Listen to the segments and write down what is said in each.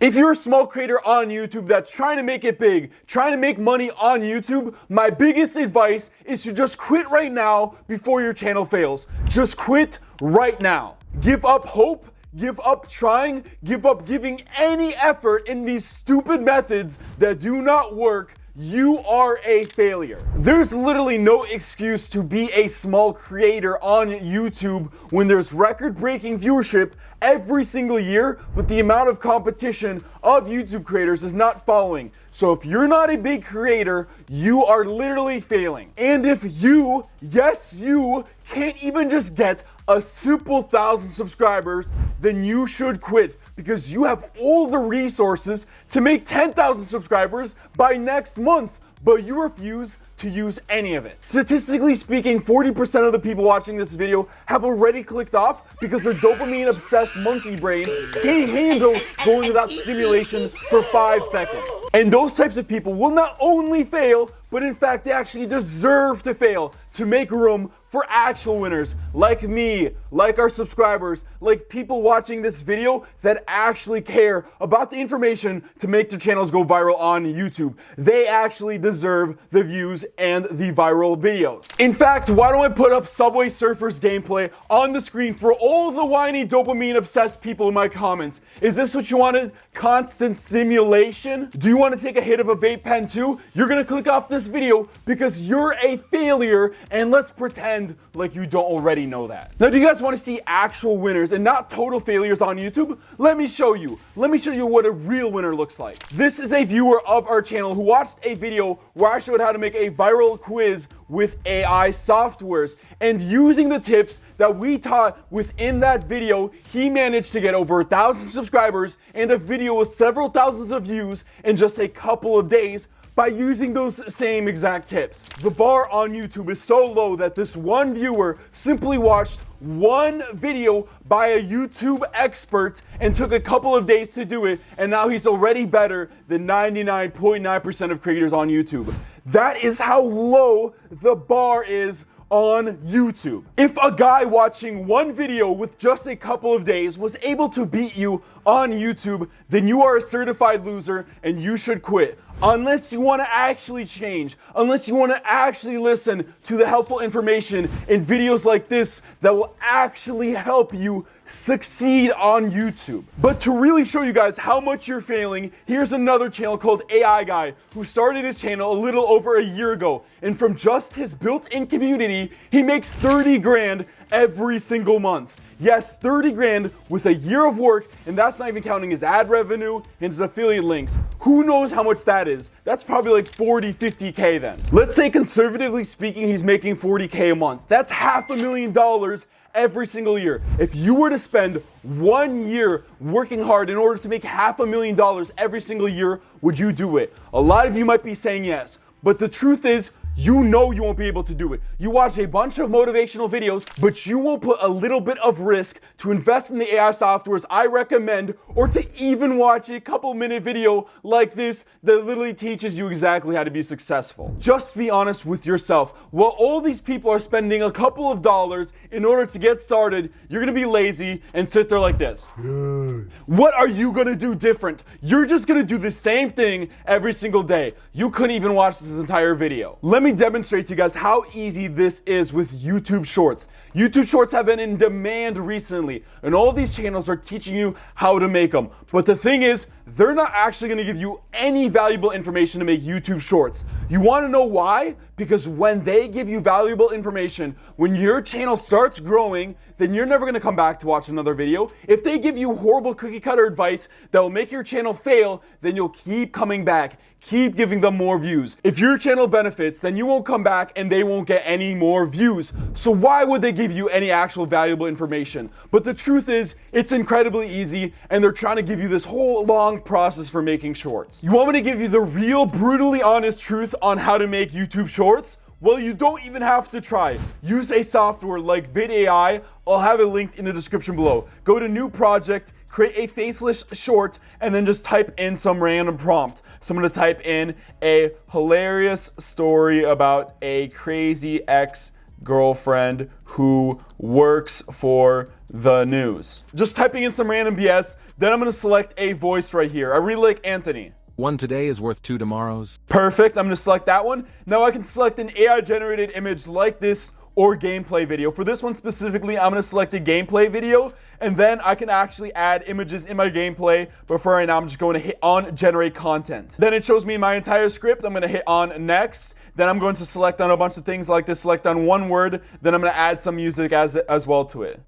If you're a small creator on YouTube that's trying to make it big, trying to make money on YouTube, my biggest advice is to just quit right now before your channel fails. Just quit right now. Give up hope, give up trying, give up giving any effort in these stupid methods that do not work. You are a failure. There's literally no excuse to be a small creator on YouTube when there's record-breaking viewership every single year, but the amount of competition of YouTube creators is not following. So if you're not a big creator, you are literally failing. And if you, yes you, can't even just get a simple 1,000 subscribers, then you should quit, because you have all the resources to make 10,000 subscribers by next month, but you refuse to use any of it. Statistically speaking, 40% of the people watching this video have already clicked off because their dopamine-obsessed monkey brain can't handle going without stimulation for 5 seconds. And those types of people will not only fail, but in fact they actually deserve to fail to make room for actual winners like me, like our subscribers, like people watching this video that actually care about the information to make their channels go viral on YouTube. They actually deserve the views and the viral videos. In fact, why don't I put up Subway Surfers gameplay on the screen for all the whiny dopamine obsessed people in my comments? Is this what you wanted? Constant stimulation? Do you want to take a hit of a vape pen too? You're gonna click off this video because you're a failure, and let's pretend like you don't already know that. Now, do you guys want to see actual winners and not total failures on YouTube? Let me show you. Let me show you what a real winner looks like. This is a viewer of our channel who watched a video where I showed how to make a viral quiz with AI softwares, and using the tips that we taught within that video, he managed to get over 1,000 subscribers and a video with several thousands of views in just a couple of days by using those same exact tips. The bar on YouTube is so low that this one viewer simply watched one video by a YouTube expert and took a couple of days to do it, and now he's already better than 99.9% of creators on YouTube. That is how low the bar is on YouTube. If a guy watching one video with just a couple of days was able to beat you on YouTube, then you are a certified loser and you should quit. Unless you want to actually change, unless you want to actually listen to the helpful information in videos like this that will actually help you succeed on YouTube. But to really show you guys how much you're failing, here's another channel called AI Guy, who started his channel a little over a year ago. And from just his built-in community, he makes 30 grand every single month. Yes, 30 grand with a year of work, and that's not even counting his ad revenue and his affiliate links. Who knows how much that is? That's probably like 40, 50K then. Let's say conservatively speaking, he's making 40K a month. That's $500,000 every single year. If you were to spend 1 year working hard in order to make $500,000 every single year, would you do it? A lot of you might be saying yes, but the truth is, you know you won't be able to do it. You watch a bunch of motivational videos, but you won't put a little bit of risk to invest in the AI softwares I recommend, or to even watch a couple-minute video like this that literally teaches you exactly how to be successful. Just be honest with yourself. While all these people are spending a couple of dollars in order to get started, you're gonna be lazy and sit there like this. What are you gonna do different? You're just gonna do the same thing every single day. You couldn't even watch this entire video. Let me demonstrate to you guys how easy this is with YouTube Shorts. YouTube Shorts have been in demand recently, and all of these channels are teaching you how to make them. But the thing is, they're not actually going to give you any valuable information to make YouTube Shorts. You want to know why? Because when they give you valuable information, when your channel starts growing, then you're never going to come back to watch another video. If they give you horrible cookie cutter advice that will make your channel fail, then you'll keep coming back. Keep giving them more views. If your channel benefits, then you won't come back and they won't get any more views. So why would they give you any actual valuable information? But the truth is, it's incredibly easy, and they're trying to give you this whole long process for making shorts. You want me to give you the real, brutally honest truth on how to make YouTube Shorts? Well, you don't even have to try. Use a software like VidAI. I'll have it linked in the description below. Go to new project, create a faceless short, and then just type in some random prompt. So I'm going to type in a hilarious story about a crazy ex-girlfriend who works for the news. Just typing in some random BS. Then I'm gonna select a voice right here. I really like Anthony. One today is worth two tomorrows. Perfect, I'm gonna select that one. Now I can select an AI generated image like this or gameplay video. For this one specifically, I'm gonna select a gameplay video, and then I can actually add images in my gameplay, but for right now I'm just going to hit on generate content. Then it shows me my entire script. I'm gonna hit on next. Then I'm going to select on a bunch of things like this, select on one word, then I'm gonna add some music as well to it.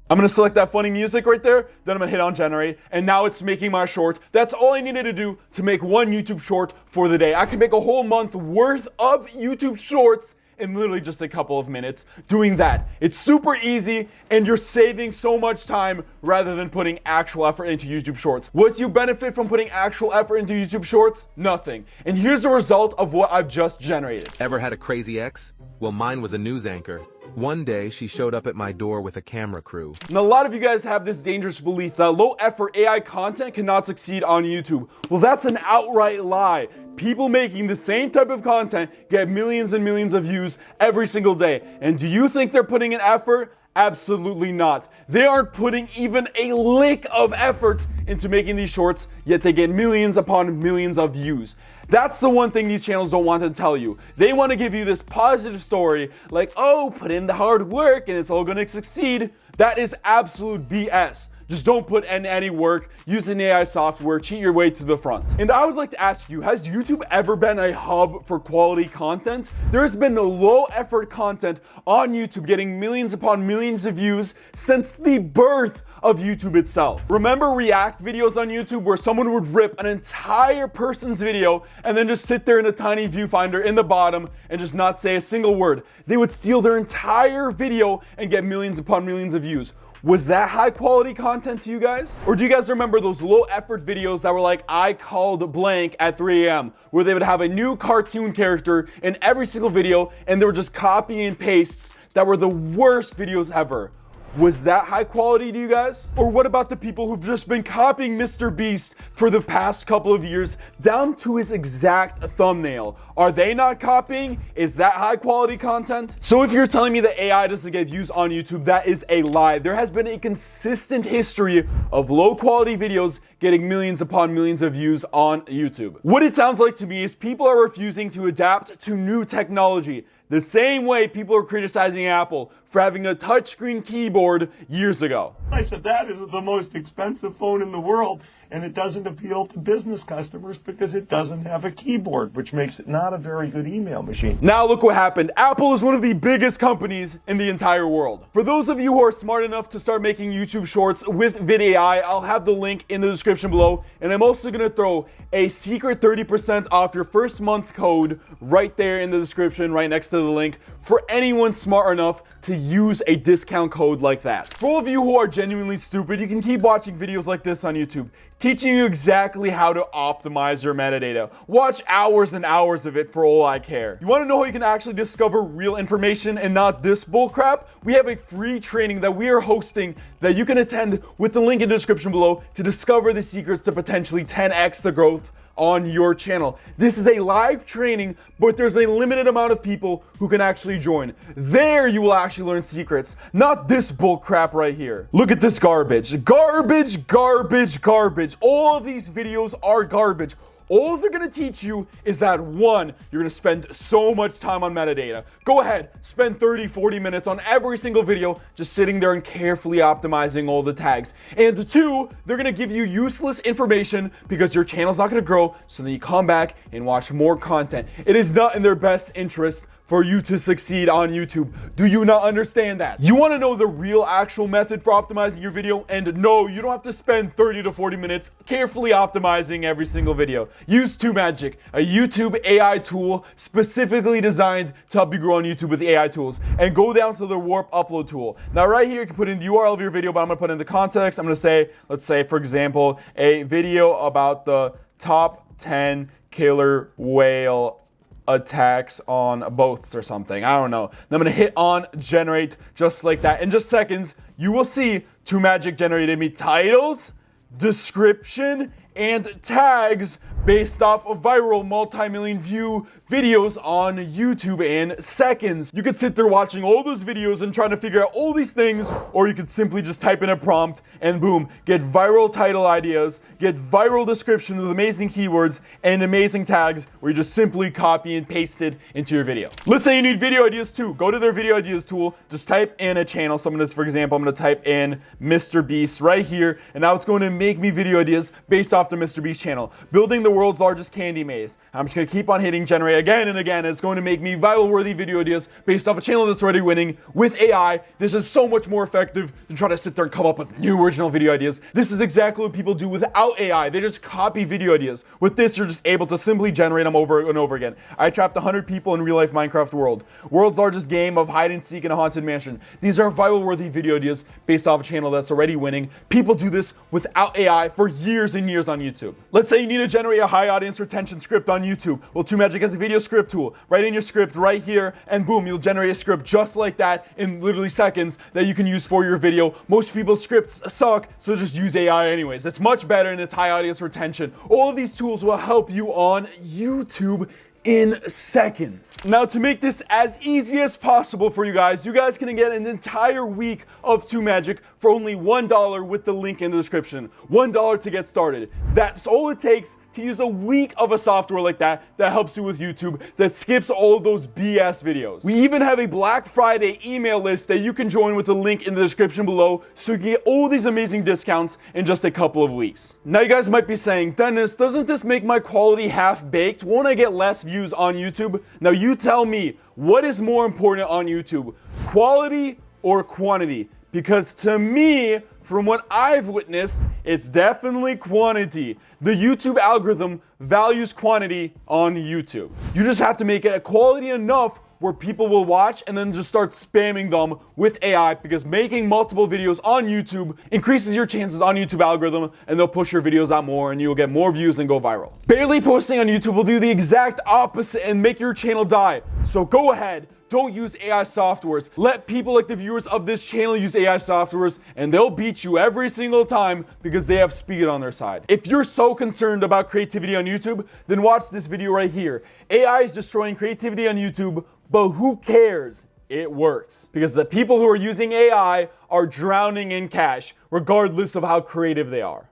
I'm gonna select that funny music right there, then I'm gonna hit on generate, and now it's making my short. That's all I needed to do to make one YouTube short for the day. I can make a whole month worth of YouTube shorts in literally just a couple of minutes doing that. It's super easy, and you're saving so much time rather than putting actual effort into YouTube shorts. What do you benefit from putting actual effort into YouTube shorts? Nothing. And here's the result of what I've just generated. Ever had a crazy ex? Well, mine was a news anchor. One day, she showed up at my door with a camera crew. And a lot of you guys have this dangerous belief that low-effort AI content cannot succeed on YouTube. Well, that's an outright lie. People making the same type of content get millions and millions of views every single day. And do you think they're putting in effort? Absolutely not. They aren't putting even a lick of effort into making these shorts, yet they get millions upon millions of views. That's the one thing these channels don't want to tell you. They want to give you this positive story like, oh, put in the hard work and it's all going to succeed. That is absolute BS. Just don't put in any work, use an AI software, cheat your way to the front. And I would like to ask you, has YouTube ever been a hub for quality content? There has been low effort content on YouTube getting millions upon millions of views since the birth of YouTube itself. Remember React videos on YouTube where someone would rip an entire person's video and then just sit there in a tiny viewfinder in the bottom and just not say a single word? They would steal their entire video and get millions upon millions of views. Was that high quality content to you guys? Or do you guys remember those low effort videos that were like, I called blank at 3 a.m. where they would have a new cartoon character in every single video and they were just copy and pastes that were the worst videos ever? Was that high quality to you guys? Or what about the people who've just been copying Mr. Beast for the past couple of years down to his exact thumbnail? Are they not copying? Is that high quality content? So if you're telling me that AI doesn't get views on YouTube, that is a lie. There has been a consistent history of low quality videos getting millions upon millions of views on YouTube. What it sounds like to me is people are refusing to adapt to new technology. The same way people are criticizing Apple for having a touchscreen keyboard years ago. I said, that is the most expensive phone in the world, and it doesn't appeal to business customers because it doesn't have a keyboard, which makes it not a very good email machine. Now look what happened. Apple is one of the biggest companies in the entire world. For those of you who are smart enough to start making YouTube shorts with VidAI, I'll have the link in the description below, and I'm also gonna throw a secret 30% off your first month code right there in the description, right next to the link, for anyone smart enough to use a discount code like that. For all of you who are genuinely stupid, you can keep watching videos like this on YouTube, teaching you exactly how to optimize your metadata. Watch hours and hours of it for all I care. You want to know how you can actually discover real information and not this bullcrap? We have a free training that we are hosting that you can attend with the link in the description below to discover the secrets to potentially 10x the growth on your channel. This is a live training, but there's a limited amount of people who can actually join. There you will actually learn secrets, not this bull crap right here. Look at this garbage. Garbage, garbage, garbage. All of these videos are garbage. All they're gonna teach you is that, one, you're gonna spend so much time on metadata. Go ahead, spend 30, 40 minutes on every single video just sitting there and carefully optimizing all the tags. And two, they're gonna give you useless information because your channel's not gonna grow, so then you come back and watch more content. It is not in their best interest for you to succeed on YouTube. Do you not understand that? You wanna know the real actual method for optimizing your video? And no, you don't have to spend 30 to 40 minutes carefully optimizing every single video. Use TubeMagic, a YouTube AI tool specifically designed to help you grow on YouTube with AI tools. And go down to the Warp Upload tool. Now right here, you can put in the URL of your video, but I'm gonna put in the context. I'm gonna say, let's say for example, a video about the top 10 killer whale attacks on boats or something. I don't know. Then I'm gonna hit on generate just like that. In just seconds, you will see TubeMagic generated me titles, description, and tags based off of viral multi-million view videos on YouTube in seconds. You could sit there watching all those videos and trying to figure out all these things, or you could simply just type in a prompt and boom, get viral title ideas, get viral description with amazing keywords and amazing tags where you just simply copy and paste it into your video. Let's say you need video ideas too. Go to their video ideas tool, just type in a channel. So I'm gonna, for example, I'm gonna type in Mr. Beast right here, and now it's going to make me video ideas based off the Mr. Beast channel. Building the world's largest candy maze. I'm just gonna keep on hitting generate again and again, and it's going to make me viral-worthy video ideas based off a channel that's already winning. With AI, this is so much more effective than trying to sit there and come up with new original video ideas. This is exactly what people do without AI. They just copy video ideas. With this, you're just able to simply generate them over and over again. I trapped 100 people in real-life Minecraft world. World's largest game of hide and seek in a haunted mansion. These are viral-worthy video ideas based off a channel that's already winning. People do this without AI for years and years on YouTube. Let's say you need to generate a high audience retention script on YouTube. Well, TubeMagic has a video script tool. Write in your script right here, and boom, you'll generate a script just like that in literally seconds that you can use for your video. Most people's scripts suck, so just use AI anyways. It's much better and it's high audience retention. All of these tools will help you on YouTube in seconds. Now, to make this as easy as possible for you guys can get an entire week of TubeMagic for only $1 with the link in the description. $1 to get started. That's all it takes to use a week of a software like that helps you with YouTube, that skips all those BS videos. We even have a Black Friday email list that you can join with the link in the description below, so you can get all these amazing discounts in just a couple of weeks. Now, you guys might be saying, Dennis, doesn't this make my quality half-baked? Won't I get less views on YouTube? Now, you tell me, what is more important on YouTube, quality or quantity? Because to me, from what I've witnessed, it's definitely quantity. The YouTube algorithm values quantity on YouTube. You just have to make it quality enough where people will watch and then just start spamming them with AI, because making multiple videos on YouTube increases your chances on YouTube algorithm, and they'll push your videos out more and you'll get more views and go viral. Barely posting on YouTube will do the exact opposite and make your channel die. So go ahead. Don't use AI softwares. Let people like the viewers of this channel use AI softwares, and they'll beat you every single time because they have speed on their side. If you're so concerned about creativity on YouTube, then watch this video right here. AI is destroying creativity on YouTube, but who cares? It works. Because the people who are using AI are drowning in cash, regardless of how creative they are.